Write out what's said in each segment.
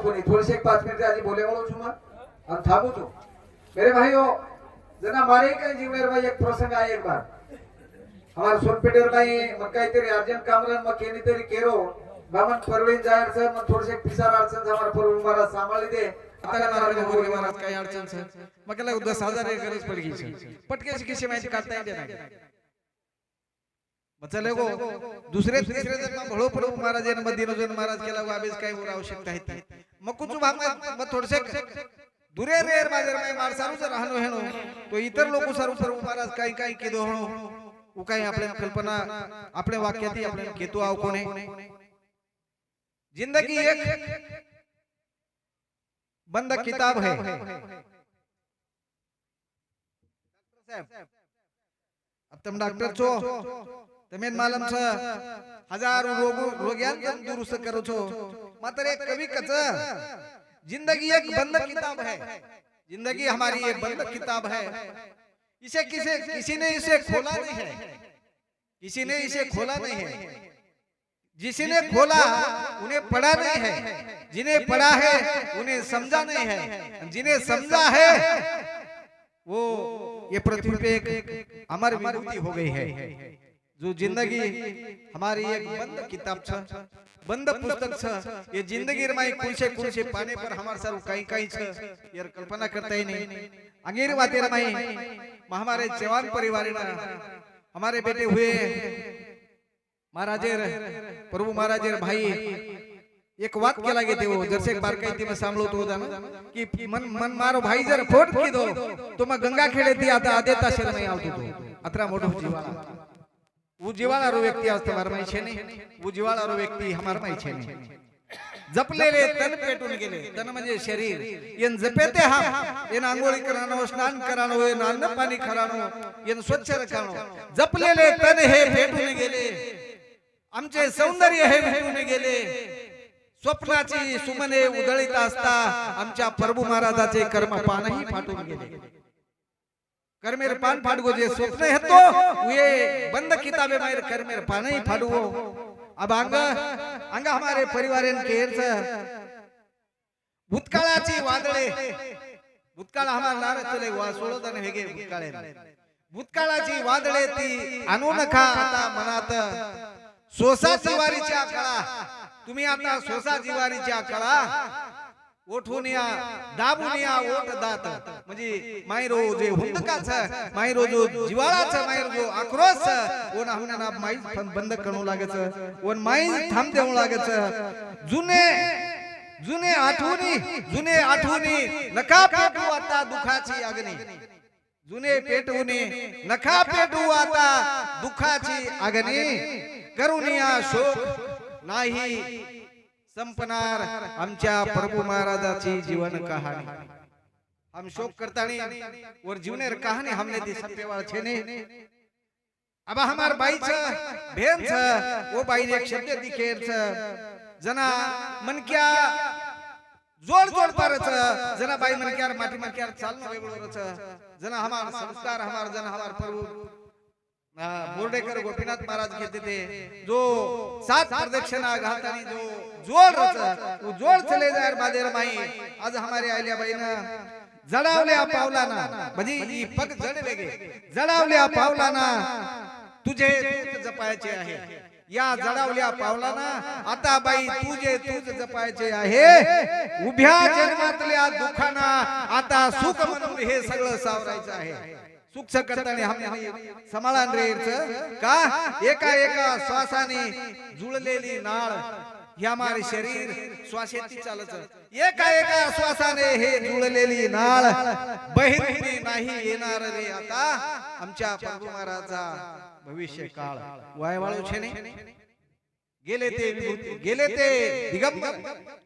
कोनी थोड़े से 5 मिनट आज बोले वालों छुमा और थामू छु मेरे भाइयों जना मारे का जीवनेर भाई एक प्रसंग आए एक बार हमारे सोनपेटेर भाई मक्काई तेरी अर्जन कामरान मकेनी तेरी केरो बामन परवीन जायर सर मग थोड़े से पिसार अडचण हमारे परवीन महाराज सांभाळी दे आता महाराज गोरे महाराज काही अडचण सर मग त्याला 10,000 गरज पडली सर पटके किसी माहिती काढता येते नाही मग चले गो दुसरे तिसरे जर मग भळो प्रभू महाराज यांना दिनोजन महाराज केला वाबीज काही वर आवश्यकता आहे मग कुछ भाग मग थोडसे दुरे रेर बाजार में मार सारू से रहनो हेनो तो इतर लोक सारू प्रभू महाराज काही काही केदो हणो वो काही आपल्या कल्पना आपल्या वाक्याती आपल्या केतू आव कोणे जिंदगी एक बंद किताब है अब तुम डॉक्टर छो तमेन मालूम छ हजारों रोगियान दुरुस्त करो छो मात्र एक कवि कच जिंदगी एक बंद किताब है जिंदगी हमारी एक बंद किताब है इसे किसी ने इसे खोला नहीं है किसी ने इसे खोला नहीं है जिसने खोला उन्हें पढ़ा नहीं है जिन्हें पढ़ा है उन्हें समझा नहीं है जिन्हें समझा है वो ये पृथ्वी पे एक अमर विभूति हो गई है जो जिंदगी हमारी एक बंद किताब छ बंद पुस्तक छ ये जिंदगी रमाई कुछ पाने पर हमारे सारू कहीं छ यार कल्पना करता ही नहीं अंगेर बातें रमाई हमारे जवान परिवार हमारे बेटे हुए महाराजेर प्रभु महाराजेर भाई एक बात केला गेते वो जर से एक बार काही ती सांभळो तो होता ना की मन मारो भाई जर फोट की दो तो मैं गंगा खेड़े थी आता आदेता शहर में आवतो तो अतरा मोटो जीवाला वो जीवाला रो व्यक्ति आज हमार में छे नहीं वो जीवाला रो व्यक्ति हमार में छे नहीं जपलेले तन पेटून गेले तन म्हणजे शरीर येन जपेते हम येन आंघोळी करानो स्नान करानो येन अन्न पाणी खरानो येन स्वच्छ रखानो जपलेले तन हे पेटून गेले आमचे सौंदर्य हे भेटून गेले स्वप्नाची सुमने उधळीत असता आमच्या प्रभू महाराजाचे कर्म पानही फाटून गेले कर्मेर पान फाटगो जे स्वप्न हेतो ये बंद किताबे मायर कर्मेर पानही फाडवो अब अंग हमारे परिवारेन केरच भूतकाळाची वादळे भूतकाळ हमार नार चले वा सोळोदन हेगे भूतकाळे भूतकाळाची वादळे ती आणू नका आता मनात सोसा जिवारीच्या काळा तुम्ही आता सोसा जिवारीच्या काळा ओठून या दाबून या ओठ दात म्हणजे मायरो जे हुंदकाच मायरो जो जिवाळाच मायरो जो आक्रोश ओन हुना माई बंद करू लागेच ओन माई थांब देऊ लागेच जुने आठवणी नका पेटू आता दुखाची अग्नी जुने पेटवूने नका पेटू आता दुखाची अग्नी करुनिया शोक नाही संपनार आमच्या प्रभू महाराजाची जीवन कहानी हम शोक करतानी और जीवनेर कहानी हमने दी संपेवाळ छेने अब हमार बाई छ भेन छ वो बाई एक शब्द दिखेर छ जना मन क्या जोड़ पर छ जना बाई मन क्या माटी मन क्या चालनो वेगळो छ जना हमार संस्कार हमार जना हमार प्रभु बोर्डेकर गोपीनाथ महाराज कहते थे जो 7 प्रदक्षिणा घालतानी जो जोड़ चले जाए बादेर माई आज हमारे आलिया बाईना जडावल्या पावलाना म्हणजे पग जडले गे जडावल्या पावलाना तुझे तूच जपायचे आहे या जडावल्या पावलाना आता बाई तुझे तूच जपायचे आहे उभ्या जन्मातल्या दुखाना आता सुख म्हणून हे सगळं सावरायचं आहे सुख करताना हमने समाळान रेच का एका श्वासाने जुळलेली नाळ हे हमारे शरीर श्वासेती चालच एका श्वासाने हे जुळलेली नाळ बहिरी नाही येणार रे आता आमच्या प्रभू महाराजा भविष्य काळ वायवाळू छेने गेले ते दिगंबर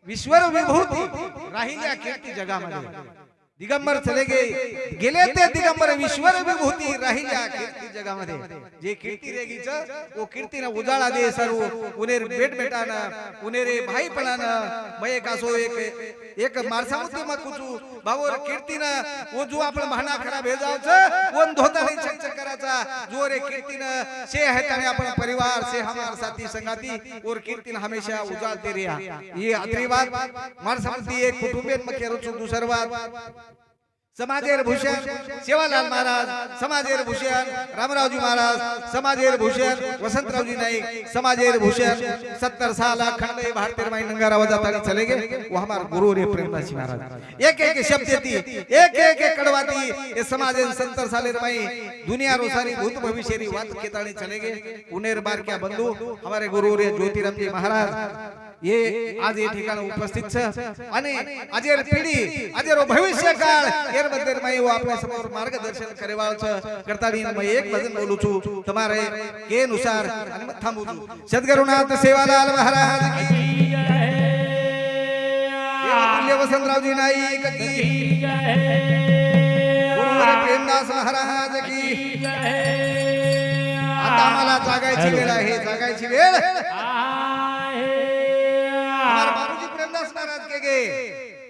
विश्वर विभूती राहिल्या कीर्ती जगामध्ये दिगंबर चले गेले ते दिगंबर विश्वर विभूती राहिल्या कीर्ती जगामध्ये जे कीर्ती रेगीच वो कीर्तीना उजाळा दे सर्व उनेर बेट बेटाना उनेरे भाईपणाना मये कासो एक मारसामुती मत कुचू भावर कीर्तीना वो जो आपण भाना खरा भेजावच कोण धोताने चक्कर करायचा जो रे कीर्तीना से है तने आपण परिवार से हमार साथी संगाती और कीर्तीन हमेशा उजाळते रिया ये आखरी बात मारसामुती एक कुटुंबेन मके रुचू दुसर बात समाजेर भूषण सेवालाल महाराज समाजेर भूषण रामरावजी महाराज समाजेर भूषण वसंतरावजी नाईक समाजेर भूषण 70 साल खंड भारतीय माई नंगा आवाज आता चले गए वो हमार गुरु रे प्रेमदासी महाराज एक एक शब्द देती एक कड़वाती ये समाज 70 साल माई दुनिया रोसारी भूत भविष्य री बात केतानी चले गए उनेर बार क्या बंधु हमारे गुरु रे ज्योतिराम जी महाराज ये आज ये ठिकाणी उपस्थित छ आणि आजेर पिढी आजेरो भविष्य काळ एर बद्दल मैं वो आपल्या समोर मार्गदर्शन करेवाळ छ करतानी मैं एक भजन बोलू छु तुम्हारे के अनुसार आणि मग थांबू छु सद्गुरुनाथ सेवालाल महाराज की जय देवतुल्य वसंतरावजी नाईक की जय गुरु प्रेमदास महाराज की जय आता मला जागायची वेळ आहे जागायची वेळ बाबूजी प्रेमदास महाराज के गे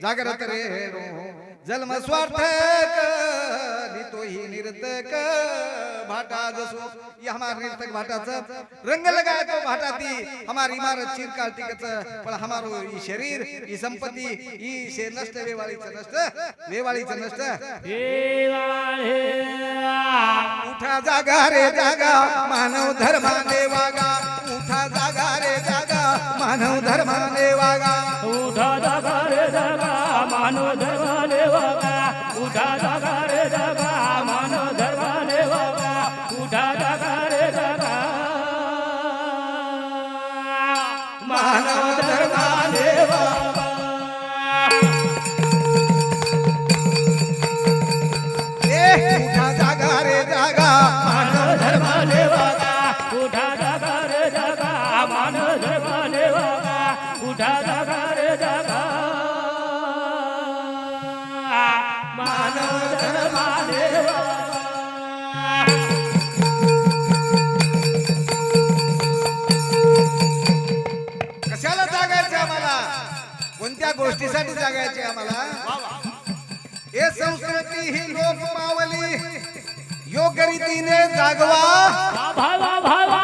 जागृत रे जन्म स्वार्थक तो ही नर्तक भाटा जसो ये हमार नर्तक भाटाचा रंग लगाए तो भाटाती हमारी इमारत चिरकाल टिकच पण हमारो ई शरीर ई संपत्ती ई से नष्ट वेवाळीच नष्ट उठा जागा रे जागा मानव धर्माने वागा उठा जागा रे जागा मानव धर्माने वागा उठा जागा रे जागा मानव धर्माने वागा उठा जागा रे जागा मानव धर्माने वागा उठा जागा रे जागा मानव धर्माने वागा उठा जागा रे जागा मानव धर्माने वागा उठा जागा रे जागा मानव धर्माने वागा उठा जागा रे जागा मानव धर्माने कशाला जागायचे आम्हाला कोणत्या गोष्टीसाठी जागायचे आम्हाला हे संस्कृती ही लोप पावली योग्य रीतीने जागवा भावा भावा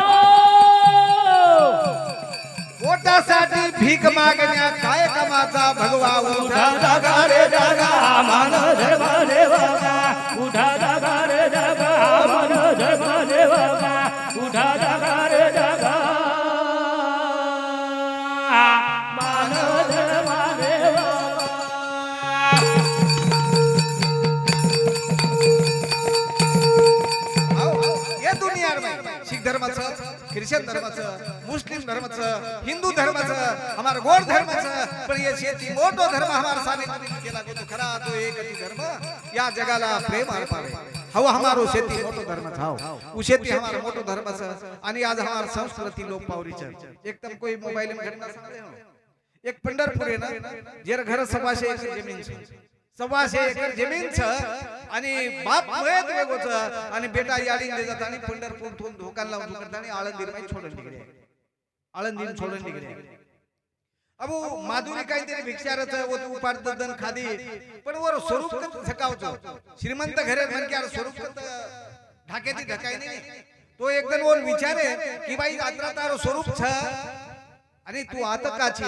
पोटासाठी भीक मागण्या काय कामाचा भगवा उठा जागा रे जागा मानव धर्माने वागा उठा जागा रे जागा मानव धर्माने वागा उठा जागा रे जागा मानव धर्माने या दुनियार शीख धर्माचं ख्रिश्चन धर्माचं मुस्लिम धर्माचं हिंदू धर्माचं हमार गोड धर्माचं पण ये शेती मोठो धर्म हमार साने केला तो खरा तो एक धर्म या जगाला प्रेम अर्पावे हवा हमारो शेती मोठो धर्माचं हाव उ शेती हमार मोठो धर्माचं आणि आज हमार संस्कृती लोप पावरीचं एकदम कोई मोबाईल में घटना सांगते हो एक पंढरपूर आहे ना जेर घर 125 एकर जमीन छे 125 एकर जमीन छ आणि बाप मयत वेगोच आणि बेटा याडी ले जात आणि पंढरपूर थून धोकान लावून करतानी आळंदीर मै छोडून निघले आळंदीर छोडून निघले अबो माधुरी काहीतरी भिक्षारच वो तू उपार्दन खादी पण वर स्वरूप कत झकावचो श्रीमंत घरे म्हणक्यार स्वरूप कत ढाकेती ढकाई नाही तो एकदम वो विचारे की भाई आत्रा तारो स्वरूप छ आणि तू आतकाची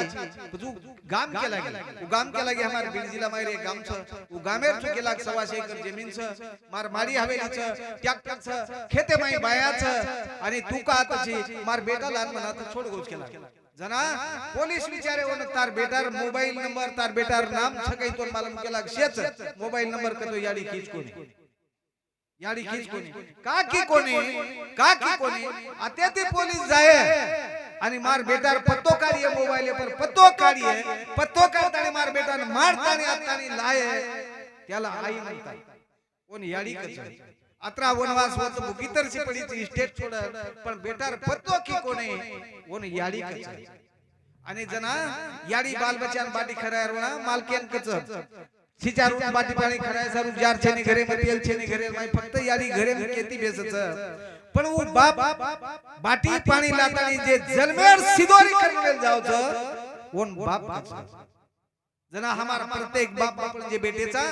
तू गाम केला गे गाम केला गे हमार बीड जिल्हा मारे गाम छ उ गामेर छु केला 125 एकर जमीन छ मार माडी हवेली छ ट्रॅक्टर छ खेते माई बाया छ आणि तू का आतची मार बेटा लहान मनात छोड गोच केला जना पोलीस विचारे वन तार बेटार मोबाईल नंबर तार बेटार नाम छ काही तो मालूम केला शेच मोबाईल नंबर कतो याडी खीच कोणी का की कोणी आते ते पोलीस जाए आणि मार बेटार पत्तो काढिए मोबाईल पर पत्तो काढतानी मार बेटाने मारतानी आतानी लाये त्याला आई म्हणतात कोण याडी कच अत्रा वनवास होत बुकीतरची पडीची स्टेट छोड पण बेटार पत्तो की कोणे कोण याडी कच आणि जना याडी बाल बच्चान बाटी खरायरवना मालकेन कच सिचारू बाटी पाणी खडाय सारू जार छेनी घरे मतियल छेनी घरे माई फक्त यारी घरे केती बेसच पण वो बाप बाटी पाणी लातानी जे जलमेर सिदोरी करवेल जाव छ ओन बाप जना हमार प्रत्येक बाप आपण जे बेटेचा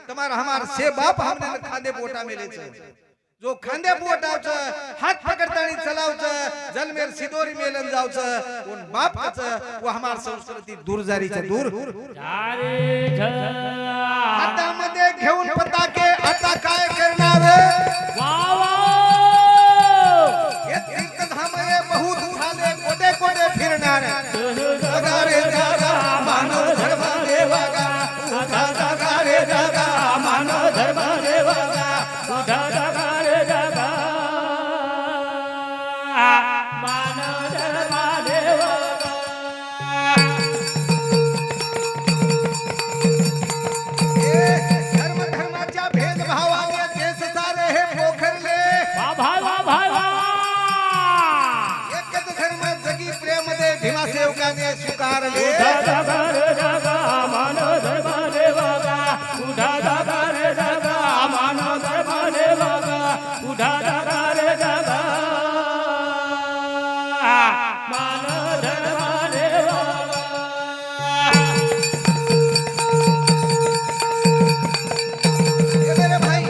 तुम्हारा हमार से बाप हमने खांदे पोटा मेले छ जो खांदे पोटावच हात पकडतानी चलावच जलमेर सिदोरी मेलन जावच कोण बापच वो हमार संस्कृती दूर जारीच्या दूर हातामध्ये घेऊन पताके आता काय करणार हे तीर्थधामये बहुत झाले कोटे कोटे फिरणार जगारे जगा मानव धर्म देवागा उठा जागा रे जागा मानव धर्म देवागा उठा जागा रे जागा मानव धर्म देवागा धर्म धर्माच्या भेदभावाने देश सारे हे पोखरले एकच धर्म जगी प्रेम दे भीमा सेवकाने स्वीकारले उठा जागा रे जागा मानव धर्म देवागा उठा जागा रे जागा मानव धर्म देवागा उठा जागा रे जागा मानव धर्म देवागा ये मेरे भाई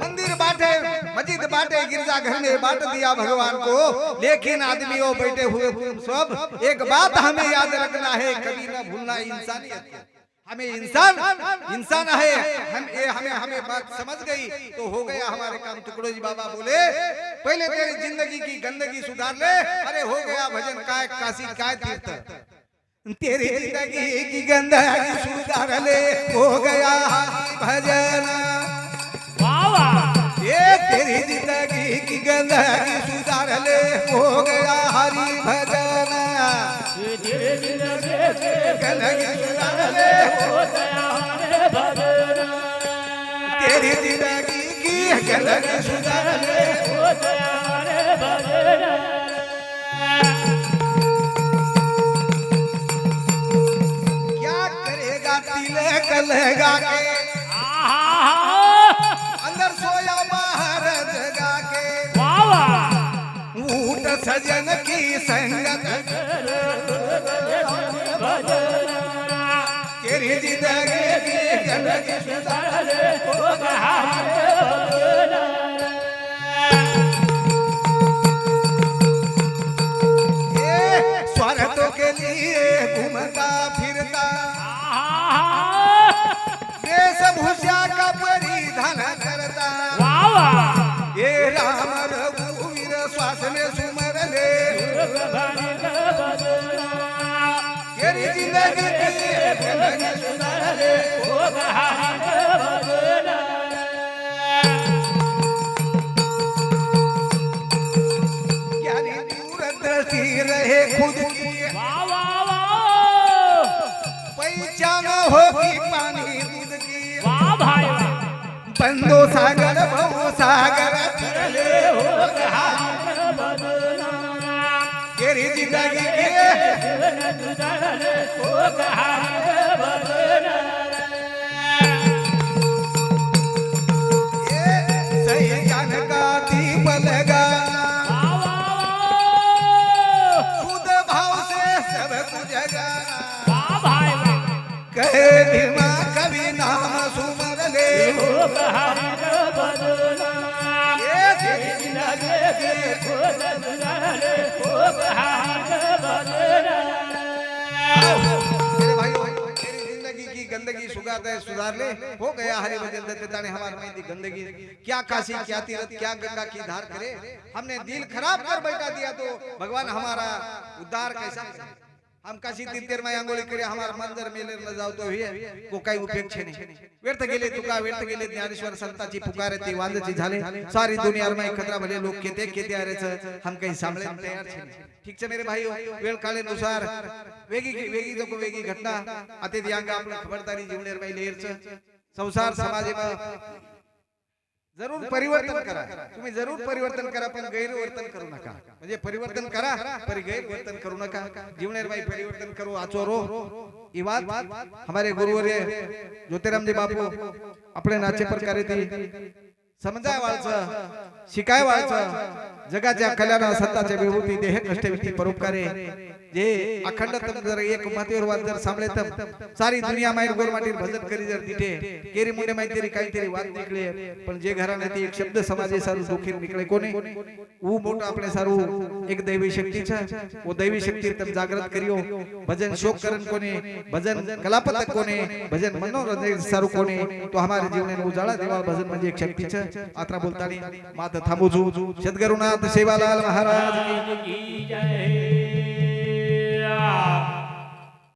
मंदिर बांटे मस्जिद बांटे गिरजा घर में बांट दिया भगवान को लेकिन आदमियों बैठे हुए तुम सब एक बात हमें याद रखना है कभी न भूलना इंसानियत को। हमें इंसान है हमें हमें बात समझ गई तो हो गया हमारे काम। टुकड़ो जी बाबा बोले पहले तेरी जिंदगी की गंदगी सुधार ले अरे हो गया भजन काय काशी काय तीर्थ तेरी जिंदगी की गंदगी सुधार ले हो गया भजन ये तेरी जिंदगी की गंदगी सुधार ले हो गया हरि भजन तेरे जिंदगी गंदगी सुधार ले हो गया हरे भजन तेरी जिंदगी की गंदगी सुधार ले हो गया हरे भजन क्या करेगा तिलक लगा के अंदर सोया बाहर जगा के ऊट सजन की संगत तेरी जिंदगी की गंदगी सुधार ले हो गया हरे भजन ये स्वार्थों के लिए घूमता फिरता वेशभूषा का परिधान करता ये राम रघुवीर श्वास में सुमर ले तेरी जिंदगी की गंदगी सुधार ले हो गया हरे भजन ज्ञानी दूरदर्शी रहे खुद की पहचान होगी पानी दूध की बंदो सागर भव सागर तरले हो गया हरे भजन तेरी जिंदगी की हो गया हरे भजन ये सही ज्ञान का दीप लगा शुद्ध भाव से सब कुछ जगाना कहे भीमा कभी नाम सुमर ले हो गया हरे भजन ये तेरी जिंदगी हो गया हरे भजन मेरे भाइयों तेरी जिंदगी की गंदगी सुधार ले हो गया हरि भजन दत्ता ने हमारे में दी गंदगी क्या काशी क्या तीर्थ क्या गंगा की धार करे हमने दिल खराब कर बैठा दिया तो भगवान हमारा उद्धार कैसा करे? हम काशी तीर्थेर में आंघोळी करे हमार मंदिर मेले न जाऊ तो हे को काही उपयोग छे नाही व्यर्थ गेले तुका व्यर्थ गेले ज्ञानेश्वर संताची पुकार ती वांदची झाले सारी दुनिया में खतरा भले लोग केते केते आरेच हम काही सांभळे तयार छे नाही ठीक छे मेरे भाइयों वेळ काळानुसार वेगी घटना अति दियांग आपण खबरदारी जीवनेर में लेरच संसार समाज में जरूर परिवर्तन करा तुम्ही जरूर परिवर्तन करा पण गैरवर्तन करू नका म्हणजे परिवर्तन करा पर गैरवर्तन करू नका जीवनेर भाई परिवर्तन करो आचोरो ई बात हमारे गुरुवर्य ज्योतिरामजी बापू अपने नाचे प्रकारे ती समजाय वाळचं शिकाय वाळचं जगाच्या कल्याण सत्ताच्या विभूती देह कष्ट विती परोपकारे जे अखंड तम जर एक मातीवर वाद जर सांभळे तम सारी दुनिया मायर गोल माटीर भजन करी जर दिठे केरी मुंडे माई तेरी काहीतरी वाद निकले पण जे घराने ती एक शब्द समाजे सारू दुखीर निकळे कोने ऊ मोठं आपले सारू एक दैवी शक्ती छ वो दैवी शक्ती तम जागृत करियो भजन शोक करन कोने भजन कलापतक कोने भजन मनोरंजन सारू कोने तो हमारे जीवन में उजाळा देवा भजन म्हणजे एक शक्ती छ आत्रा बोलतानी मात थांबू सद्गुरुनाथ सेवालाल महाराज की की जय